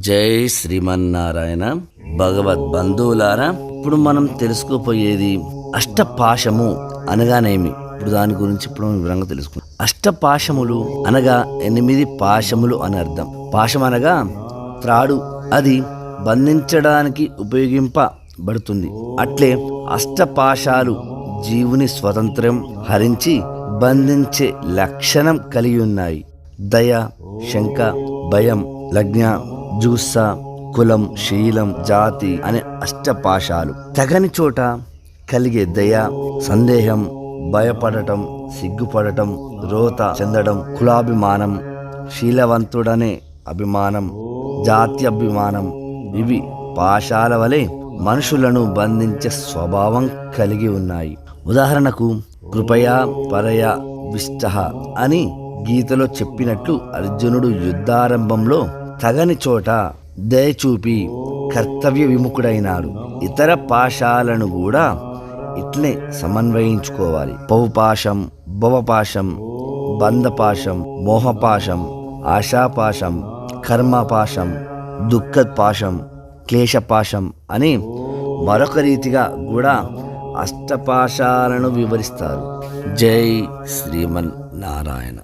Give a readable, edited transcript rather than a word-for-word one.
జై శ్రీమన్నారాయణ. భగవద్ బంధువులారా, ఇప్పుడు మనం తెలుసుకోపోయేది అష్టపాశము అనగానేమి. ఇప్పుడు దాని గురించి ఇప్పుడు వివరంగా తెలుసుకుందాం. అష్టపాశములు అనగా 8 పాశములు అని అర్థం. పాశం అనగా త్రాడు, అది బంధించడానికి ఉపయోగింపబడుతుంది. అట్లే అష్టపాశాలు జీవుని స్వతంత్రం హరించి బంధించే లక్షణం కలిగి ఉన్నాయి. దయ, శంక, భయం, లజ్ఞ, జుగుస్స, కులం, శీలం, జాతి అనే అష్టపాశాలు. తగని చోట కలిగే దయ, సందేహం, భయపడటం, సిగ్గుపడటం, రోత చెందడం, కులాభిమానం, శీలవంతుడనే అభిమానం, జాతి అభిమానం, ఇవి పాశాల వలె మనుషులను బంధించే స్వభావం కలిగి ఉన్నాయి. ఉదాహరణకు కృపయా పరయా విష్టః అని గీతలో చెప్పినట్లు అర్జునుడు యుద్ధారంభంలో తగని చోట దయ చూపి కర్తవ్య విముఖుడైనాడు. ఇతర పాశాలను కూడా ఇట్లే సమన్వయించుకోవాలి. పౌపాశం, భవపాశం, బంధపాశం, మోహపాశం, ఆశాపాశం, కర్మపాశం, దుఃఖపాశం, క్లేశపాశం అని మరొక రీతిగా కూడా అష్టపాశాలను వివరిస్తారు. జై శ్రీమన్నారాయణ.